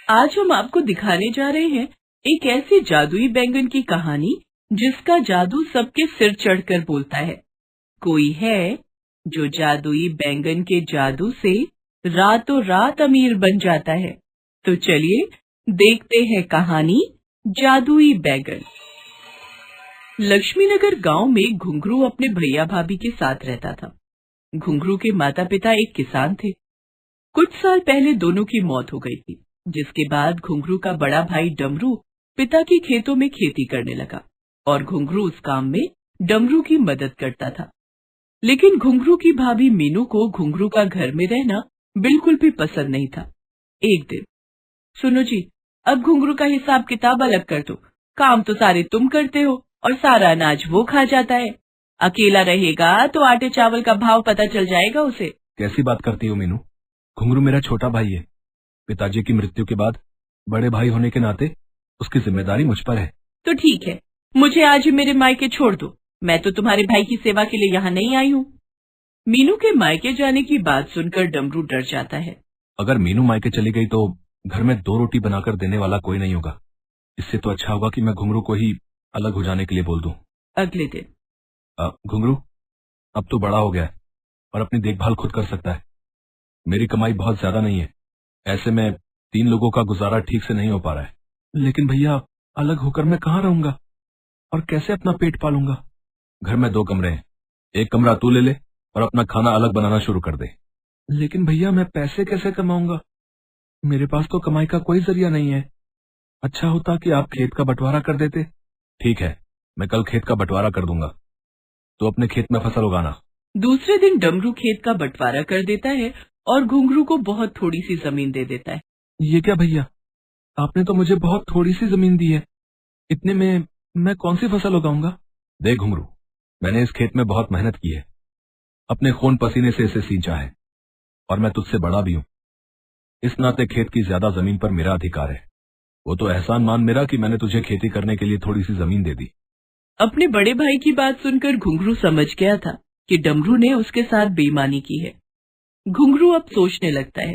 आज हम आपको दिखाने जा रहे हैं एक ऐसे जादुई बैंगन की कहानी जिसका जादू सबके सिर चढ़कर बोलता है। कोई है जो जादुई बैंगन के जादू से रातों रात अमीर बन जाता है। तो चलिए देखते हैं कहानी जादुई बैंगन। लक्ष्मीनगर गांव में घुंघरू अपने भैया भाभी के साथ रहता था। घुंघरू के माता पिता एक किसान थे। कुछ साल पहले दोनों की मौत हो गई थी, जिसके बाद घुंघरू का बड़ा भाई डमरू पिता के खेतों में खेती करने लगा और घुंघरू उस काम में डमरू की मदद करता था। लेकिन घुंघरू की भाभी मीनू को घुंघरू का घर में रहना बिल्कुल भी पसंद नहीं था। एक दिन, सुनो जी, अब घुंघरू का हिसाब किताब अलग कर दो। काम तो सारे तुम करते हो और सारा अनाज वो खा जाता है। अकेला रहेगा तो आटे चावल का भाव पता चल जाएगा उसे। कैसी बात करती हो मीनू? घुंघरू मेरा छोटा भाई है। पिताजी की मृत्यु के बाद बड़े भाई होने के नाते उसकी जिम्मेदारी मुझ पर है। तो ठीक है, मुझे आज ही मेरे मायके छोड़ दो। मैं तो तुम्हारे भाई की सेवा के लिए यहाँ नहीं आई हूँ। मीनू के मायके जाने की बात सुनकर डमरू डर जाता है। अगर मीनू मायके चली गई तो घर में 2 रोटी बनाकर देने वाला कोई नहीं होगा। इससे तो अच्छा होगा कि मैं घुंघरू को ही अलग हो जाने के लिए बोल दूं। अगले दिन, घुंघरू अब तो बड़ा हो गया है और अपनी देखभाल खुद कर सकता है। मेरी कमाई बहुत ज्यादा नहीं है, ऐसे में 3 लोगों का गुजारा ठीक से नहीं हो पा रहा है। लेकिन भैया, अलग होकर मैं कहाँ रहूंगा और कैसे अपना पेट पालूंगा? घर में 2 कमरे हैं, एक कमरा तू ले ले और अपना खाना अलग बनाना शुरू कर दे। लेकिन भैया, मैं पैसे कैसे कमाऊंगा? मेरे पास तो कमाई का कोई जरिया नहीं है। अच्छा होता कि आप खेत का बंटवारा कर देते। ठीक है, मैं कल खेत का बंटवारा कर दूंगा। तो अपने खेत में फसल उगाना। दूसरे दिन डमरू खेत का बंटवारा कर देता है और घुंघरू को बहुत थोड़ी सी जमीन दे देता है। ये क्या भैया, आपने तो मुझे बहुत थोड़ी सी जमीन दी है। इतने में मैं कौन सी फसल उगाऊंगा? देख घुंघरू, मैंने इस खेत में बहुत मेहनत की है, अपने खून पसीने से इसे सींचा है और मैं तुझसे बड़ा भी हूं। इस नाते खेत की ज्यादा जमीन पर मेरा अधिकार है। वो तो एहसान मान मेरा कि मैंने तुझे खेती करने के लिए थोड़ी सी जमीन दे दी। अपने बड़े भाई की बात सुनकर घुंघरू समझ गया था कि डमरू ने उसके साथ बेईमानी की है। घुंघरू अब सोचने लगता है,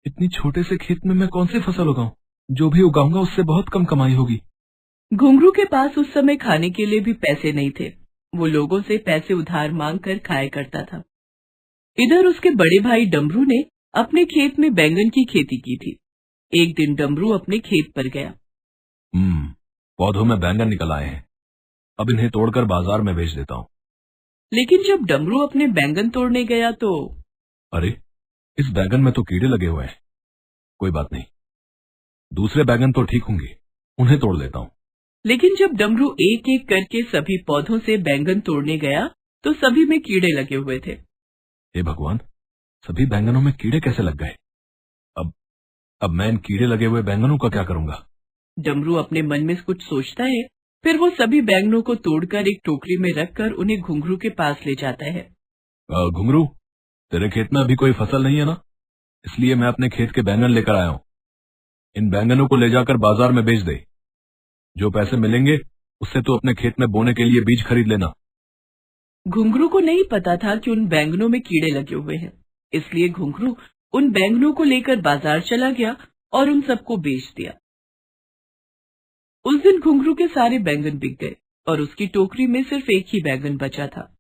इतनी छोटे से खेत में मैं कौन सी फसल उगाऊं? जो भी उगाऊंगा उससे बहुत कम कमाई होगी। घुंघरू के पास उस समय खाने के लिए भी पैसे नहीं थे। वो लोगों से पैसे उधार मांग कर खाया करता था। इधर उसके बड़े भाई डमरू ने अपने खेत में बैंगन की खेती की थी। एक दिन डमरू अपने खेत पर गया। पौधों में बैंगन निकल आए हैं, अब इन्हें तोड़कर बाजार में बेच देता हूँ। लेकिन जब डमरू अपने बैंगन तोड़ने गया तो अरे, इस बैंगन में तो कीड़े लगे हुए हैं। कोई बात नहीं, दूसरे बैंगन तो ठीक होंगे, उन्हें तोड़ लेता हूँ। लेकिन जब डमरू एक एक करके सभी पौधों से बैंगन तोड़ने गया तो सभी में कीड़े लगे हुए थे। हे भगवान, सभी बैंगनों में कीड़े कैसे लग गए? अब मैं इन कीड़े लगे हुए बैंगनों का क्या करूंगा? डमरू अपने मन में कुछ सोचता है, फिर वो सभी बैंगनों को तोड़कर एक टोकरी में रखकर उन्हें घुंघरू के पास ले जाता है। घुंघरू, तेरे खेत में अभी कोई फसल नहीं है ना, इसलिए मैं अपने खेत के बैंगन लेकर आया हूँ। इन बैंगनों को ले जाकर बाजार में बेच दे। जो पैसे मिलेंगे उससे तू अपने खेत में बोने के लिए बीज खरीद लेना। घुंघरू को नहीं पता था कि उन बैंगनों में कीड़े लगे हुए हैं, इसलिए घुंघरू उन बैंगनों को लेकर बाजार चला गया और उन सबको बेच दिया। उस दिन घुंघरू के सारे बैंगन बिक गए और उसकी टोकरी में सिर्फ एक ही बैंगन बचा था।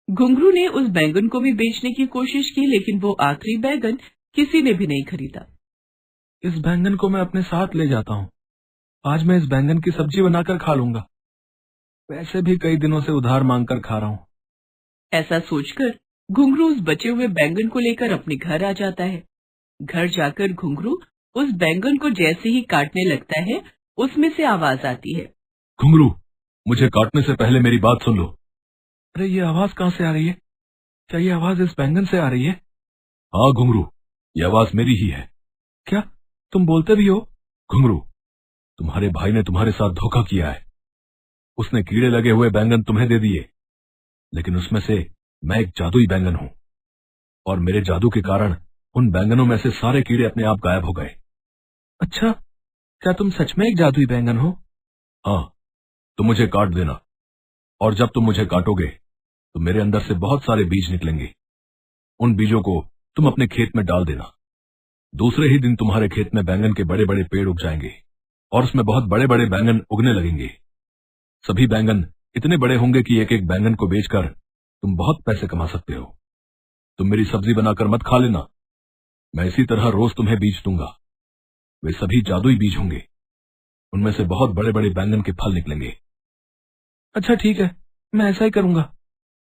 घुंघरू ने उस बैंगन को भी बेचने की कोशिश की, लेकिन वो आखिरी बैंगन किसी ने भी नहीं खरीदा। इस बैंगन को मैं अपने साथ ले जाता हूँ। आज मैं इस बैंगन की सब्जी बनाकर खा लूंगा। पैसे भी कई दिनों से उधार मांगकर खा रहा हूँ। ऐसा सोचकर घुंघरू उस बचे हुए बैंगन को लेकर अपने घर आ जाता है। घर जाकर घुंघरू उस बैंगन को जैसे ही काटने लगता है, उसमें से आवाज आती है। घुंघरू, मुझे काटने से पहले मेरी बात सुन लो। अरे, ये आवाज कहाँ से आ रही है? क्या ये आवाज इस बैंगन से आ रही है? हाँ घुंघरू, ये आवाज मेरी ही है। क्या तुम बोलते भी हो? घुंघरू, तुम्हारे भाई ने तुम्हारे साथ धोखा किया है। उसने कीड़े लगे हुए बैंगन तुम्हें दे दिए, लेकिन उसमें से मैं एक जादुई बैंगन हूं और मेरे जादू के कारण उन बैंगनों में से सारे कीड़े अपने आप गायब हो गए। अच्छा, क्या तुम सच में एक जादुई बैंगन हो? हाँ, तुम मुझे काट देना और जब तुम मुझे काटोगे तो मेरे अंदर से बहुत सारे बीज निकलेंगे। उन बीजों को तुम अपने खेत में डाल देना। दूसरे ही दिन तुम्हारे खेत में बैंगन के बड़े बड़े पेड़ उग जाएंगे और उसमें बहुत बड़े बड़े बैंगन उगने लगेंगे। सभी बैंगन इतने बड़े होंगे कि एक एक बैंगन को बेचकर तुम बहुत पैसे कमा सकते हो। तुम मेरी सब्जी बनाकर मत खा लेना, मैं इसी तरह रोज तुम्हें बीज दूंगा। वे सभी जादुई बीज होंगे, उनमें से बहुत बड़े बड़े बैंगन के फल निकलेंगे। अच्छा ठीक है, मैं ऐसा ही करूंगा।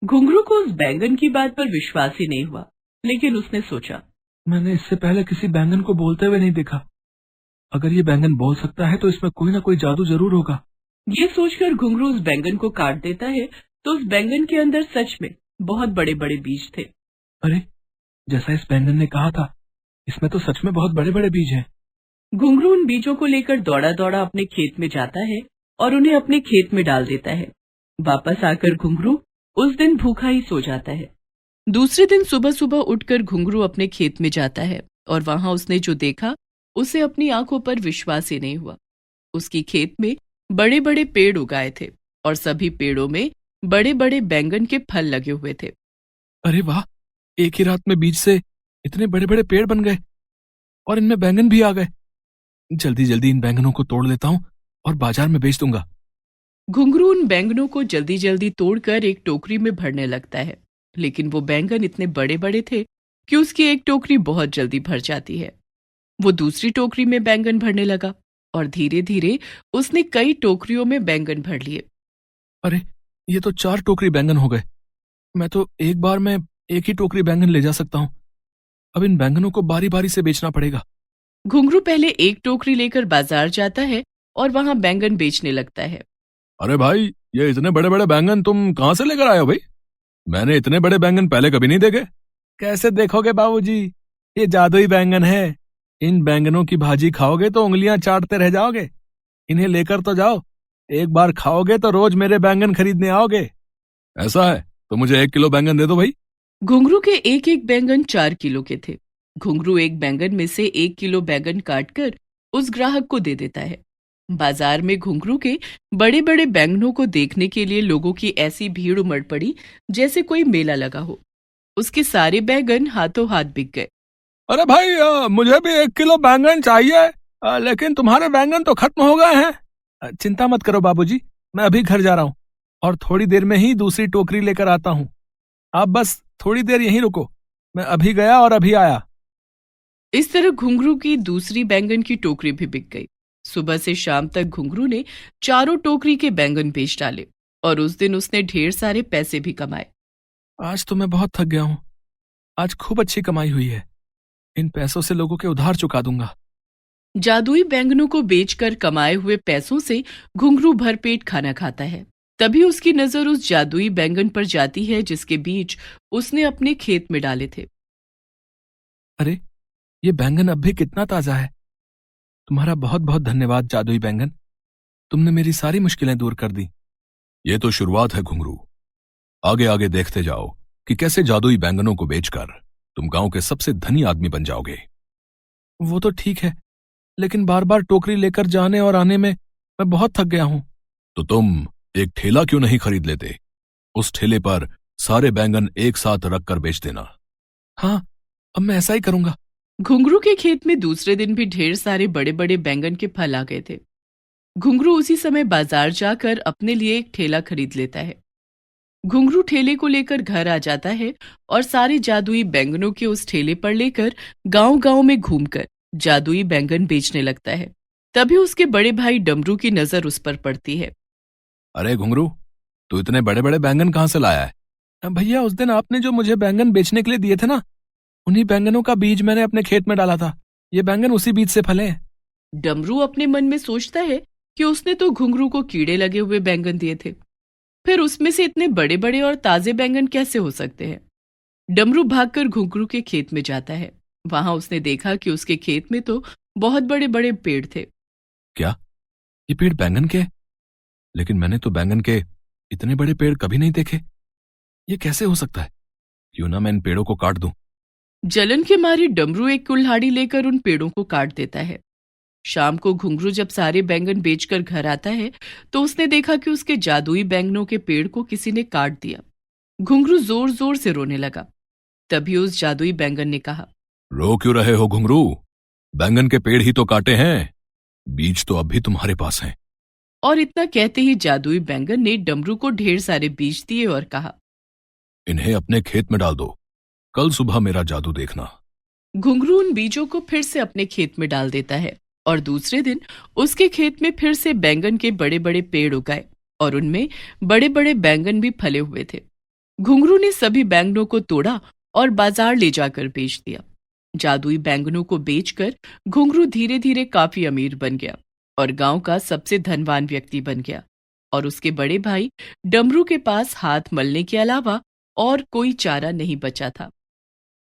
घुंघरू को उस बैंगन की बात पर विश्वास ही नहीं हुआ, लेकिन उसने सोचा, मैंने इससे पहले किसी बैंगन को बोलते हुए नहीं देखा। अगर ये बैंगन बोल सकता है तो इसमें कोई ना कोई जादू जरूर होगा। ये सोचकर घुंघरू उस बैंगन को काट देता है तो उस बैंगन के अंदर सच में बहुत बड़े बड़े बीज थे। अरे, जैसा इस बैंगन ने कहा था, इसमें तो सच में बहुत बड़े बड़े बीज हैं। घुंघरू उन बीजों को लेकर दौड़ा दौड़ा अपने खेत में जाता है और उन्हें अपने खेत में डाल देता है। वापस आकर घुंघरू उस दिन भूखा ही सो जाता है। दूसरे दिन सुबह सुबह उठकर घुंघरू अपने खेत में जाता है और वहां उसने जो देखा उसे अपनी आंखों पर विश्वास ही नहीं हुआ। उसकी खेत में बड़े बड़े पेड़ उगाए थे और सभी पेड़ों में बड़े बड़े बैंगन के फल लगे हुए थे। अरे वाह, एक ही रात में बीज से इतने बड़े बड़े पेड़ बन गए और इनमें बैंगन भी आ गए। जल्दी जल्दी इन बैंगनों को तोड़ लेता हूँ और बाजार में बेच दूंगा। घुंघरू उन बैंगनों को जल्दी जल्दी तोड़कर एक टोकरी में भरने लगता है, लेकिन वो बैंगन इतने बड़े बड़े थे कि उसकी एक टोकरी बहुत जल्दी भर जाती है। वो दूसरी टोकरी में बैंगन भरने लगा और धीरे धीरे उसने कई टोकरियों में बैंगन भर लिए। अरे, ये तो 4 टोकरी बैंगन हो गए। मैं तो एक बार में एक ही टोकरी बैंगन ले जा सकता हूँ। अब इन बैंगनों को बारी बारी से बेचना पड़ेगा। घुंघरू पहले एक टोकरी लेकर बाजार जाता है और वहां बैंगन बेचने लगता है। अरे भाई, ये इतने बड़े बड़े बैंगन तुम कहां से लेकर आए हो भाई? मैंने इतने बड़े बैंगन पहले कभी नहीं देखे। कैसे देखोगे बाबूजी, ये जादुई बैंगन है। इन बैंगनों की भाजी खाओगे तो उंगलियां चाटते रह जाओगे। इन्हें लेकर तो जाओ, एक बार खाओगे तो रोज मेरे बैंगन खरीदने आओगे। ऐसा है तो मुझे 1 किलो बैंगन दे दो भाई। घुंघरू के एक एक बैंगन 4 किलो के थे। घुंघरू एक बैंगन में से 1 किलो बैंगन काटकर उस ग्राहक को दे देता है। बाजार में घुंघरू के बड़े बड़े बैंगनों को देखने के लिए लोगों की ऐसी भीड़ उमड़ पड़ी जैसे कोई मेला लगा हो। उसके सारे बैंगन हाथों हाथ बिक गए। अरे भाई, मुझे भी 1 किलो बैंगन चाहिए, लेकिन तुम्हारे बैंगन तो खत्म हो गए हैं। चिंता मत करो बाबूजी, मैं अभी घर जा रहा हूँ और थोड़ी देर में ही दूसरी टोकरी लेकर आता हूँ। आप बस थोड़ी देर यहीं रुको, मैं अभी गया और अभी आया। इस तरह घुंघरू की दूसरी बैंगन की टोकरी भी बिक गई। सुबह से शाम तक घुंघरू ने चारों टोकरी के बैंगन बेच डाले और उस दिन उसने ढेर सारे पैसे भी कमाए। आज तो मैं बहुत थक गया हूँ। आज खूब अच्छी कमाई हुई है। इन पैसों से लोगों के उधार चुका दूंगा। जादुई बैंगनों को बेचकर कमाए हुए पैसों से घुंघरू भरपेट खाना खाता है। तभी उसकी नजर उस जादुई बैंगन पर जाती है जिसके बीज उसने अपने खेत में डाले थे। अरे, ये बैंगन अब भी कितना ताजा है। तुम्हारा बहुत बहुत धन्यवाद जादुई बैंगन, तुमने मेरी सारी मुश्किलें दूर कर दी। ये तो शुरुआत है घुंघरू, आगे आगे देखते जाओ कि कैसे जादुई बैंगनों को बेचकर तुम गांव के सबसे धनी आदमी बन जाओगे। वो तो ठीक है, लेकिन बार बार टोकरी लेकर जाने और आने में मैं बहुत थक गया हूं। तो तुम एक ठेला क्यों नहीं खरीद लेते? उस ठेले पर सारे बैंगन एक साथ रखकर बेच देना। हाँ, अब मैं ऐसा ही करूंगा। घुंघरू के खेत में दूसरे दिन भी ढेर सारे बड़े बड़े बैंगन के फल आ गए थे। घुंघरू उसी समय बाजार जाकर अपने लिए एक ठेला खरीद लेता है। घुंघरू ठेले को लेकर घर आ जाता है और सारे जादुई बैंगनों के उस ठेले पर लेकर गांव गांव में घूमकर जादुई बैंगन बेचने लगता है। तभी उसके बड़े भाई डमरू की नजर उस पर पड़ती है। अरे घुंघरू, तू इतने बड़े बड़े बैंगन कहां से लाया है? भैया, उस दिन आपने जो मुझे बैंगन बेचने के लिए दिए थे ना, उन्हीं बैंगनों का बीज मैंने अपने खेत में डाला था। ये बैंगन उसी बीज से फले हैं। डमरू अपने मन में सोचता है कि उसने तो घुंघरू को कीड़े लगे हुए बैंगन दिए थे, फिर उसमें से इतने बड़े बड़े और ताजे बैंगन कैसे हो सकते हैं। डमरू भागकर घुंघरू के खेत में जाता है। वहां उसने देखा कि उसके खेत में तो बहुत बड़े बड़े पेड़ थे। क्या ये पेड़ बैंगन के? लेकिन मैंने तो बैंगन के इतने बड़े पेड़ कभी नहीं देखे। ये कैसे हो सकता है? क्यों ना मैं इन पेड़ों को काट दूं। जलन के मारे डमरू एक कुल्हाड़ी लेकर उन पेड़ों को काट देता है। शाम को घुंघरू जब सारे बैंगन बेचकर घर आता है तो उसने देखा कि उसके जादुई बैंगनों के पेड़ को किसी ने काट दिया। घुंघरू जोर जोर से रोने लगा। तभी उस जादुई बैंगन ने कहा, रो क्यों रहे हो घुंघरू? बैंगन के पेड़ ही तो काटे हैं, बीज तो अब भी तुम्हारे पास हैं। और इतना कहते ही जादुई बैंगन ने डमरू को ढेर सारे बीज दिए और कहा, इन्हें अपने खेत में डाल दो, कल सुबह मेरा जादू देखना। घुंघरू उन बीजों को फिर से अपने खेत में डाल देता है और दूसरे दिन उसके खेत में फिर से बैंगन के बड़े बड़े पेड़ उगाए और उनमें बड़े बड़े बैंगन भी फले हुए थे। घुंघरू ने सभी बैंगनों को तोड़ा और बाजार ले जाकर बेच दिया। जादुई बैंगनों को बेचकर घुंघरू धीरे धीरे काफी अमीर बन गया और गांव का सबसे धनवान व्यक्ति बन गया और उसके बड़े भाई डमरू के पास हाथ मलने के अलावा और कोई चारा नहीं बचा था।